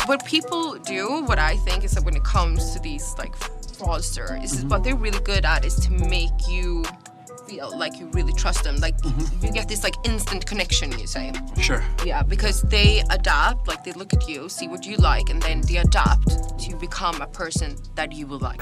what people do, what I think is that when it comes to these like fraudsters, is what they're really good at is to make you feel like you really trust them. Like you get this like instant connection, you say. Sure. Yeah, because they adapt, like they look at you, see what you like, and then they adapt to become a person that you will like.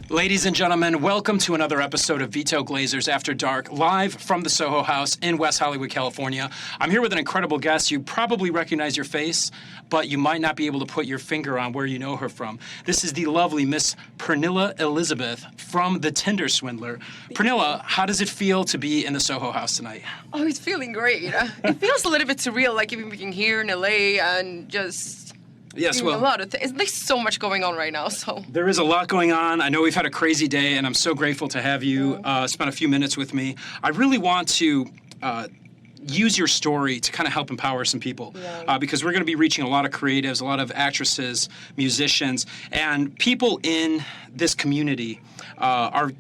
Ladies and gentlemen, welcome to another episode of Vito Glazers After Dark, live from the Soho House in West Hollywood, California. I'm here with an incredible guest. You probably recognize your face, but you might not be able to put your finger on where you know her from. This is the lovely Miss Pernilla Elisabeth from the Tinder Swindler. Pernilla, how does it feel to be in the Soho House tonight? Oh, it's feeling great. It feels a little bit surreal, like even being here in LA and just... Yes, well, a lot of things. There's so much going on right now, so. There is a lot going on. I know we've had a crazy day, and I'm so grateful to have you spend a few minutes with me. I really want to use your story to kind of help empower some people because we're going to be reaching a lot of creatives, a lot of actresses, musicians, and people in this community are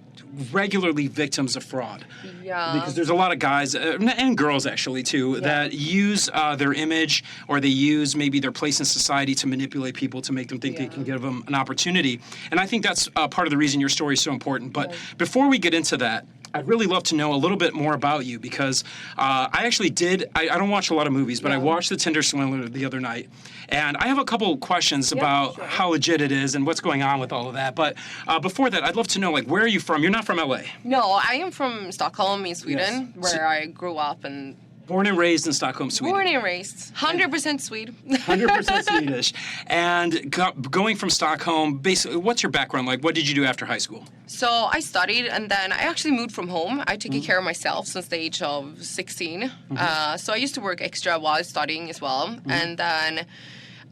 regularly victims of fraud. Yeah. Because there's a lot of guys, and girls actually too, that use their image or they use maybe their place in society to manipulate people to make them think they can give them an opportunity. And I think that's part of the reason your story is so important. But before we get into that, I'd really love to know a little bit more about you because I actually did, I don't watch a lot of movies, but I watched the Tinder Swindler the other night. And I have a couple questions about how legit it is and what's going on with all of that. But before that, I'd love to know, like, where are you from? You're not from LA. No, I am from Stockholm in Sweden, where I grew up and... Born and raised in Stockholm, Sweden. Born and raised. 100% Swede. 100% Swedish. And going from Stockholm, basically, what's your background like? What did you do after high school? So I studied, and then I actually moved from home. I took care of myself since the age of 16. So I used to work extra while studying as well. And then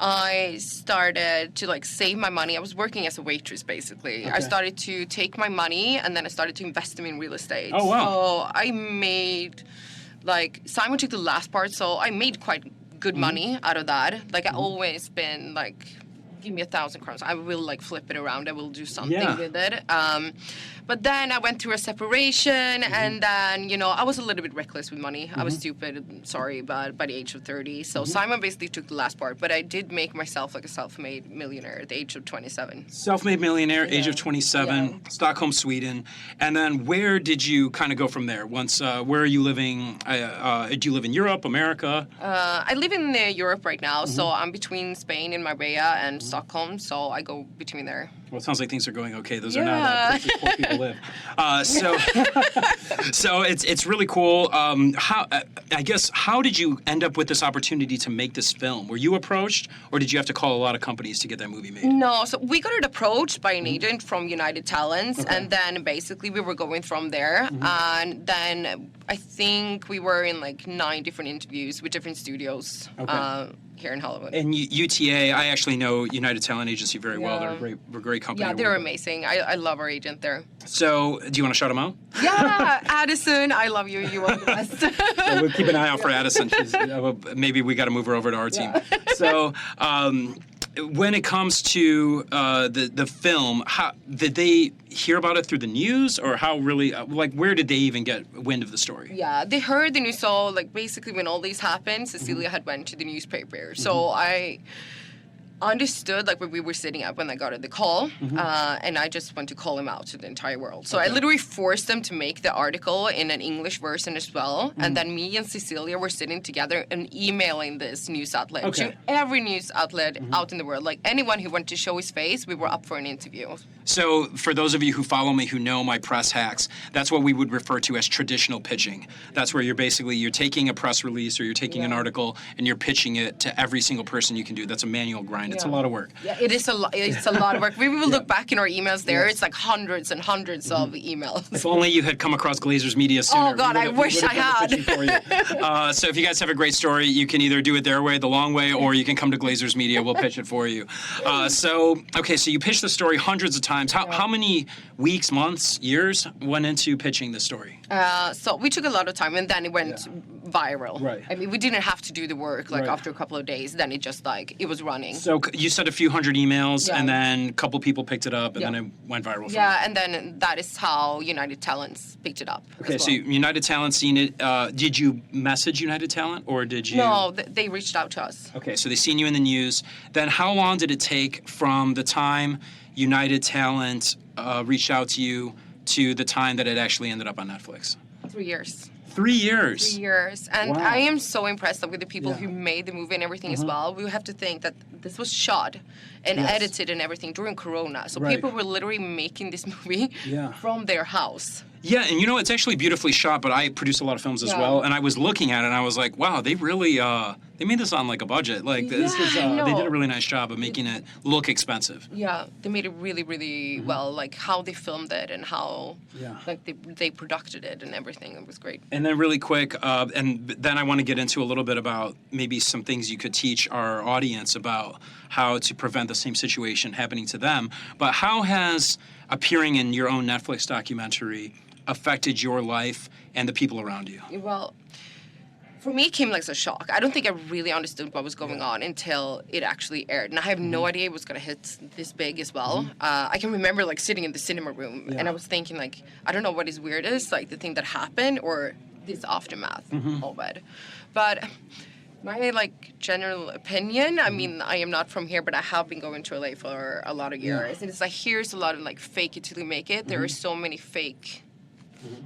I started to like save my money. I was working as a waitress basically. I started to take my money and then I started to invest them in real estate. Oh, wow. So I made, like, Simon took the last part, so I made quite good money out of that. Like I always been like, give me 1,000 crowns. I will like flip it around. I will do something with it. But then I went through a separation, and then, you know, I was a little bit reckless with money. I was stupid, sorry, but by the age of 30. So Simon basically took the last part, but I did make myself like a self-made millionaire at the age of 27. Self-made millionaire, age of 27, Stockholm, Sweden. And then where did you kind of go from there? Once, where are you living? Do you live in Europe, America? I live in Europe right now, so I'm between Spain and Marbella and Stockholm, so I go between there. Well, it sounds like things are going okay. Those are not places poor people live. So it's really cool. I guess, how did you end up with this opportunity to make this film? Were you approached, or did you have to call a lot of companies to get that movie made? No, so we got approached by an agent from United Talents, and then basically we were going from there. And then I think we were in like 9 different interviews with different studios. Here in Hollywood. And UTA, I actually know United Talent Agency very well. They're a great company. Yeah, they're amazing. I love our agent there. So, do you want to shout them out? Yeah, Addison, I love you. You are the best. So we'll keep an eye out for Addison. Maybe we got to move her over to our team. So, when it comes to the film, how did they hear about it through the news, or how really, like, where did they even get wind of the story? Yeah, they heard the news. So, like, basically when all this happened, Cecilia had went to the newspaper. So I understood, like, where we were sitting up when I got the call, and I just went to call him out to the entire world. So I literally forced them to make the article in an English version as well, and then me and Cecilia were sitting together and emailing this news outlet to every news outlet out in the world. Like, anyone who wanted to show his face, we were up for an interview. So for those of you who follow me, who know my press hacks, that's what we would refer to as traditional pitching. That's where you're taking a press release or you're taking an article and you're pitching it to every single person you can do. That's a manual grind. It's a lot of work. Yeah, it is it's a lot of work. We will look back in our emails there. It's like hundreds and hundreds of emails. If only you had come across Glazers Media sooner. Oh, God, I wish I had. So if you guys have a great story, you can either do it their way, the long way, or you can come to Glazers Media. We'll pitch it for you. So you pitched the story hundreds of times. How many weeks, months, years went into pitching the story? So we took a lot of time, and then it went viral. Right. I mean, we didn't have to do the work like Right. after a couple of days. Then it just like it was running. So you sent a few hundred emails, Yeah. and then a couple people picked it up, and Yeah. then it went viral. From Yeah, and then that is how United Talents picked it up. Okay, as so well. United Talent seen it. Did you message United Talent, or did you? No, they reached out to us. Okay, so they seen you in the news. Then how long did it take from the time United Talent reached out to you to the time that it actually ended up on Netflix? 3 years. 3 years. 3 years. And Wow. I am so impressed with the people Yeah. who made the movie and everything as well. We have to think that this was shot and Yes. edited and everything during Corona. So Right. people were literally making this movie Yeah. from their house. Yeah, and it's actually beautifully shot, but I produce a lot of films as Yeah. well, and I was looking at it and I was like, wow, they really they made this on like a budget. Like this Yeah, is I they did know. a really nice job of making it look expensive. Yeah, they made it really, really well. Like how they filmed it and how Yeah. like they produced it and everything. It was great. And then really quick, and then I want to get into a little bit about maybe some things you could teach our audience about how to prevent the same situation happening to them. But how has appearing in your own Netflix documentary affected your life and the people around you? Well, for me, it came like as a shock. I don't think I really understood what was going on until it actually aired. And I have no idea it was going to hit this big as well. I can remember like sitting in the cinema room and I was thinking like, I don't know what is weirdest, like the thing that happened or this aftermath of it. But my like general opinion, I mean, I am not from here, but I have been going to LA for a lot of years. And it's like, here's a lot of like fake it till you make it. There are so many fake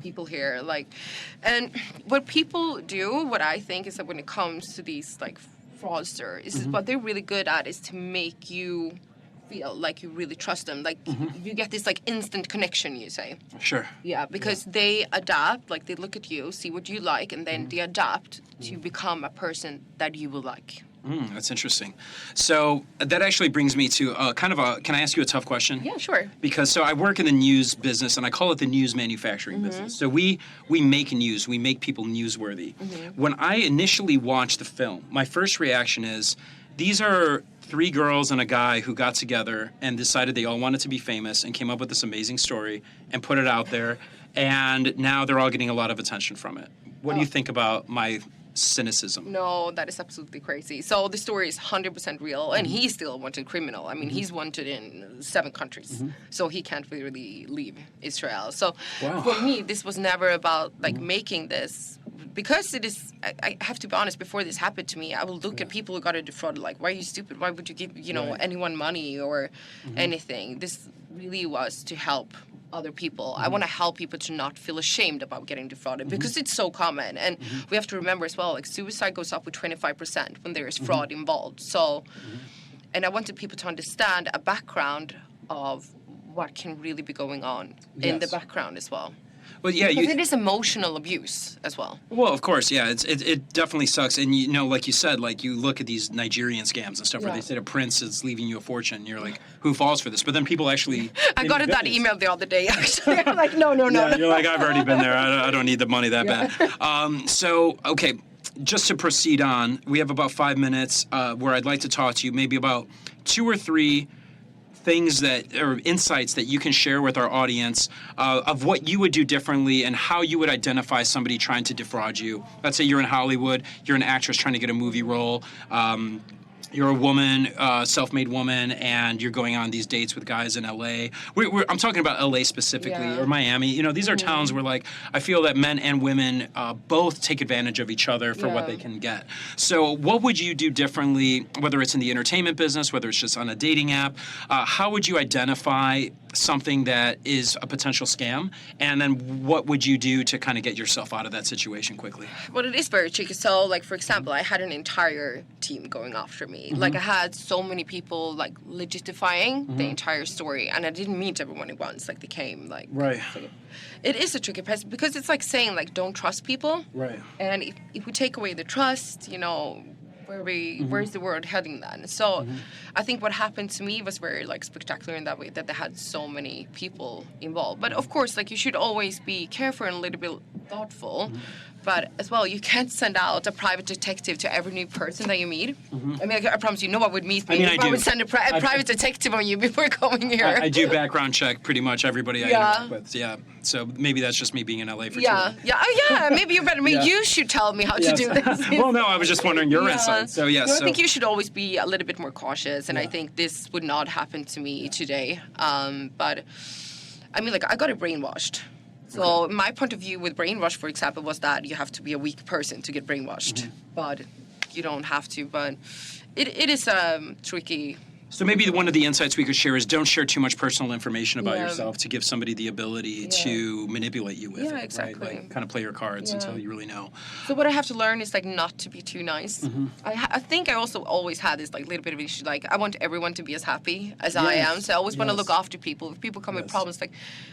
people here, like, and what people do, what I think is that when it comes to these like fraudsters, is what they're really good at is to make you feel like you really trust them, like you get this like instant connection, you say. Sure. Yeah, because they adapt, like they look at you, see what you like, and then they adapt to become a person that you will like. That's interesting. So that actually brings me to kind of a, can I ask you a tough question? Yeah, sure. Because so I work in the news business, and I call it the news manufacturing business. So we make news, we make people newsworthy. When I initially watched the film, my first reaction is, these are 3 girls and a guy who got together and decided they all wanted to be famous and came up with this amazing story and put it out there, and now they're all getting a lot of attention from it. What do you think about my cynicism? No, that is absolutely crazy. So the story is 100% real, and he's still a wanted criminal. I mean, he's wanted in 7 countries, so he can't really leave Israel. So Wow. for me, this was never about like making this, because it is. I have to be honest. Before this happened to me, I would look at people who got defrauded. Like, why are you stupid? Why would you give Right. anyone money or anything? This really was to help other people. I want to help people to not feel ashamed about getting defrauded because it's so common. And we have to remember as well, like suicide goes up with 25% when there is fraud involved. So, and I wanted people to understand a background of what can really be going on in the Yes. background as well. Well, yeah, Because it is emotional abuse as well. Well, of course, yeah. It definitely sucks. And, like you said, like you look at these Nigerian scams and stuff where Yeah. they say a prince is leaving you a fortune. And you're like, who falls for this? But then people actually... I they got make that billions. email the other day, actually. I'm like, no. Yeah, you're like, I've already been there. I don't need the money that bad. So, okay, just to proceed on, we have about 5 minutes where I'd like to talk to you maybe about 2 or 3 things that, or insights that you can share with our audience of what you would do differently and how you would identify somebody trying to defraud you. Let's say you're in Hollywood, you're an actress trying to get a movie role. You're a woman, self-made woman, and you're going on these dates with guys in LA. I'm talking about LA specifically, Yeah. or Miami. These are towns where, like, I feel that men and women both take advantage of each other for what Yeah. they can get. So what would you do differently, whether it's in the entertainment business, whether it's just on a dating app? How would you identify something that is a potential scam? And then what would you do to kind of get yourself out of that situation quickly? Well, it is very tricky. So, like, for example, I had an entire team going after me. Like, I had so many people, like, legitifying the entire story. And I didn't meet everyone at once. Like, they came, like... Right. So it is a tricky process because it's like saying, like, don't trust people. Right. And if we take away the trust, where's the world heading then? So I think what happened to me was very like spectacular in that way, that they had so many people involved. But of course, like, you should always be careful and a little bit thoughtful. But as well, you can't send out a private detective to every new person that you meet. I mean, I promise you, no one would meet me if I would send a private detective on you before coming here. I do background check pretty much everybody I Yeah. interact with. Yeah. So maybe that's just me being in LA for too Yeah, long. yeah, oh yeah. Maybe you're better. Maybe Yeah. you should tell me how to Yes. do this. Well, no, I was just wondering your Yeah. insight. So yes, No, I so- think you should always be a little bit more cautious, and I Yeah. think this would not happen to me today. But I mean, like, I got it brainwashed. So my point of view with brainwash, for example, was that you have to be a weak person to get brainwashed, Mm-hmm. but you don't have to. But it is tricky. So maybe one of the insights we could share is don't share too much personal information about Yeah. yourself to give somebody the ability to manipulate you with Yeah, it, exactly. right? Like kind of play your cards Yeah. until you really know. So what I have to learn is like not to be too nice. Mm-hmm. I think I also always had this like little bit of issue. Like I want everyone to be as happy as I am. So I always want to look after people. If people come with Yes. problems, like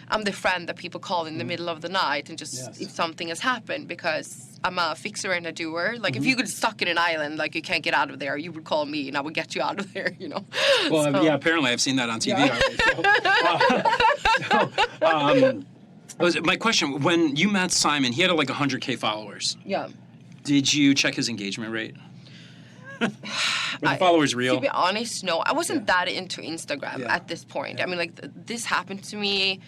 I'm the friend that people call in the middle of the night and just Yes. if something has happened because I'm a fixer and a doer. Like Mm-hmm. if you get stuck in an island, like you can't get out of there, you would call me and I would get you out of there. You know. Well, So- yeah, apparently I've seen that on TV Yeah. already. My question, when you met Simon, he had like 100K followers. Yeah. Did you check his engagement rate? Were the followers real? To be honest, no. I wasn't that into Instagram Yeah. at this point. I mean, like, this happened to me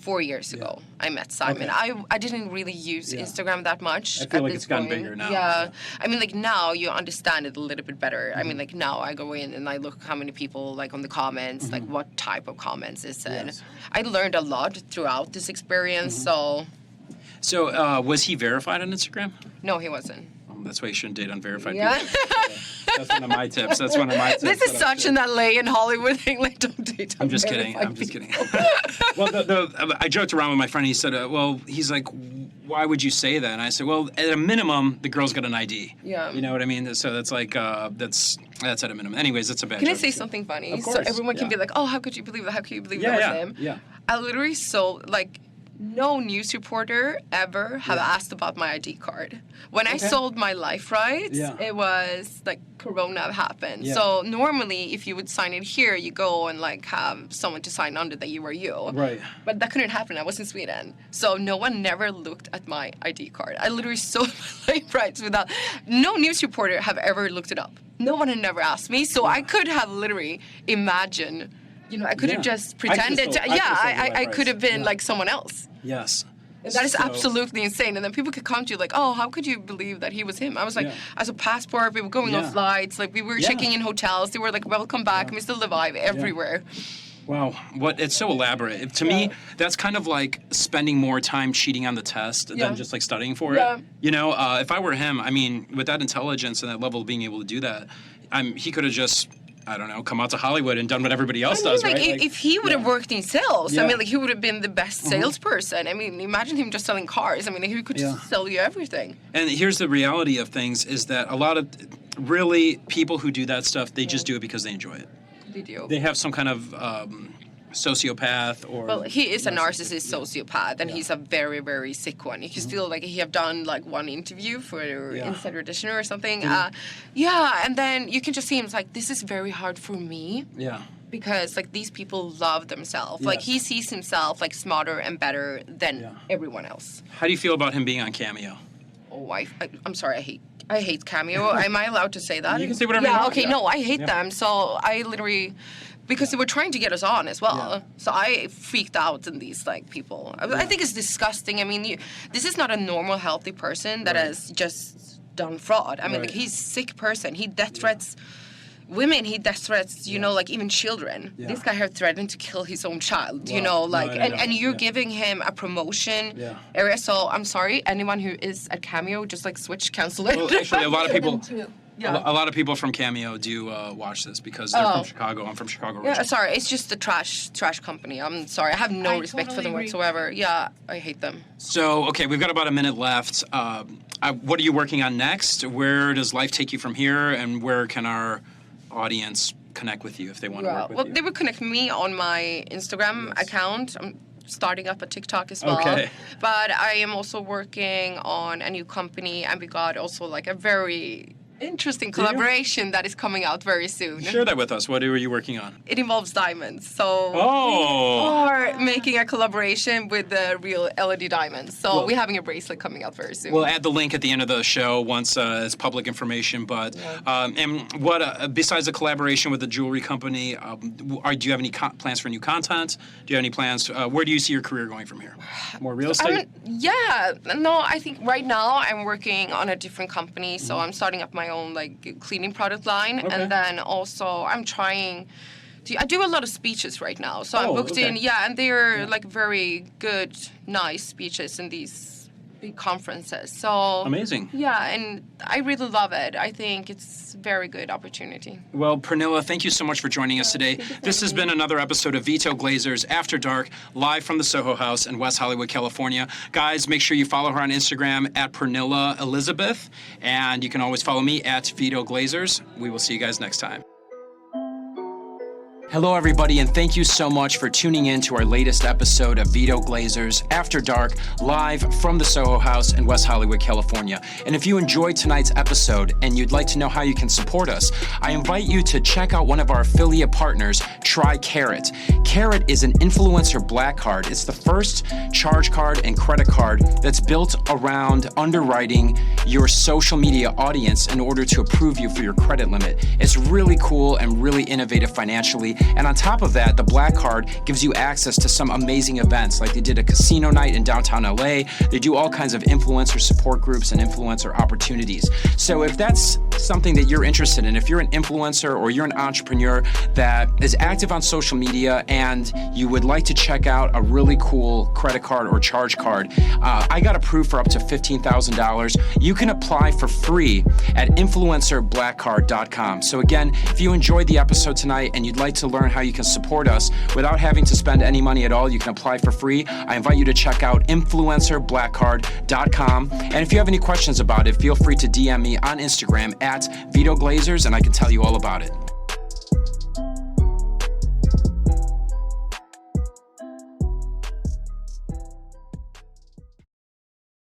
4 years ago. I met Simon. Okay. I didn't really use Yeah. Instagram that much. I feel at like this it's gotten point. bigger now. Yeah. I mean, like, now you understand it a little bit better. I Mm-hmm. mean, like, now I go in and I look how many people, like, on the comments, like, what type of comments is it. Mm-hmm. Yes. I learned a lot throughout this experience, Mm-hmm. so, So was he verified on Instagram? no, he wasn't. That's why you shouldn't date unverified Yeah. people. That's one of my tips. That's one of my tips. This is that I such share. an LA and Hollywood thing. Like, don't date. I'm just kidding. unverified I'm just kidding. people. Well, I joked around with my friend. He said, "Well, he's like, why would you say that?" And I said, "Well, at a minimum, the girl's got an ID. Yeah. You know what I mean? So that's like that's at a minimum. Anyways, that's a bad. Can I joke. say something funny? Of So course, everyone can yeah. be like, oh, how could you believe that? How could you believe Yeah, that yeah, was him? yeah. I literally like, no news reporter ever have asked about my ID card. When I Okay. sold my life rights, Yeah. it was like Corona happened. Yeah. So normally, if you would sign it here, you go and like have someone to sign under that you were you. Right. But that couldn't happen. I was in Sweden. So no one never looked at my ID card. I literally sold my life rights without, no news reporter have ever looked it up. No one had never asked me. So I could have literally imagined, you know, I could have Yeah. just pretended to, I could've sold the life I could have rights. been Yeah. like someone else. Yes. And that is So- absolutely insane. And then people could come to you like, oh, how could you believe that he was him? I was like, Yeah. as a passport, we were going Yeah. on flights, like we were Yeah. checking in hotels. They were like, welcome back, Mr. Leviev, everywhere. Wow, what it's so elaborate. To me, that's kind of like spending more time cheating on the test Yeah. than just like studying for Yeah. it. You know, if I were him, I mean, with that intelligence and that level of being able to do that, he could have just, I don't know, come out to Hollywood and done what everybody else I mean, does, like, right? if he would have worked in sales, Yeah. I mean, like, he would have been the best salesperson. I mean, imagine him just selling cars. I mean, he could Yeah. just sell you everything. And here's the reality of things is that a lot of really people who do that stuff, they just do it because they enjoy it. Did you? They have some kind of sociopath or Well, he is a narcissist sociopath, and he's a very, very sick one. You can still, like, he have done, like, one interview for Yeah. Insider Edition or something. Yeah, and then you can just see him, it's like, this is very hard for me. yeah. Because, like, these people love themselves. Like, Yes. he sees himself, like, smarter and better than Yeah. everyone else. How do you feel about him being on Cameo? Oh, I'm sorry, I hate Cameo. Am I allowed to say that? You can say whatever you Yeah, want, okay, yeah. no, I hate Yeah. them. So I literally, because they were trying to get us on as well. Yeah. So I freaked out in these, like, people. I think it's disgusting. I mean, this is not a normal, healthy person that Right. has just done fraud. I mean, Right. like, he's a sick person. He death threats women, he death threats, you know, like even children. Yeah. This guy had threatened to kill his own child, you Wow. know, No, like, I and know. you're Yeah. giving him a promotion Yeah. area. So I'm sorry, anyone who is at Cameo, just like switch, cancel it. Well, actually, a lot of people, Yeah. a lot of people from Cameo do watch this because they're from Chicago. I'm from Chicago. Yeah, originally. sorry, it's just a trash company. I'm sorry, I have no I respect for totally them agree. whatsoever. Yeah, I hate them. So, okay, we've got about a minute left. What are you working on next? Where does life take you from here? And where can our audience connect with you if they want to work with Well, you? they would connect me on my Instagram Yes. account. I'm starting up a TikTok as well. Okay. But I am also working on a new company, and we got also like a very interesting collaboration that is coming out very soon. Share that with us. What are you working on? It involves diamonds. So we Oh. are making a collaboration with the real LED diamonds. So we're having a bracelet coming out very soon. We'll add the link at the end of the show once it's public information. But and what besides the collaboration with the jewelry company, do you have any plans for new content? Do you have any plans? Where do you see your career going from here? More real estate? I think right now I'm working on a different company. So I'm starting up my own like cleaning product line, and then also I'm trying. I do a lot of speeches right now, so I'm booked in. Yeah, and they're like very good, nice speeches in these big conferences. So amazing. Yeah, and I really love it. I think it's a very good opportunity. Well, Pernilla, thank you so much for joining us today. This has been another episode of Vito Glazers After Dark, live from the Soho House in West Hollywood, California. Guys, make sure you follow her on Instagram at Pernilla Elisabeth, and you can always follow me at Vito Glazers. We will see you guys next time. Hello, everybody, and thank you so much for tuning in to our latest episode of Vito Glazers After Dark, live from the Soho House in West Hollywood, California. And if you enjoyed tonight's episode and you'd like to know how you can support us, I invite you to check out one of our affiliate partners, Try Carrot. Carrot is an influencer black card. It's the first charge card and credit card that's built around underwriting your social media audience in order to approve you for your credit limit. It's really cool and really innovative financially. And on top of that, the Black Card gives you access to some amazing events. Like they did a casino night in downtown LA. They do all kinds of influencer support groups and influencer opportunities. So if that's something that you're interested in, if you're an influencer or you're an entrepreneur that is active on social media and you would like to check out a really cool credit card or charge card, I got approved for up to $15,000. You can apply for free at influencerblackcard.com. So again, if you enjoyed the episode tonight and you'd like to learn how you can support us without having to spend any money at all, you can apply for free. I invite you to check out influencerblackcard.com. And if you have any questions about it, feel free to DM me on Instagram at Vito Glazers, and I can tell you all about it.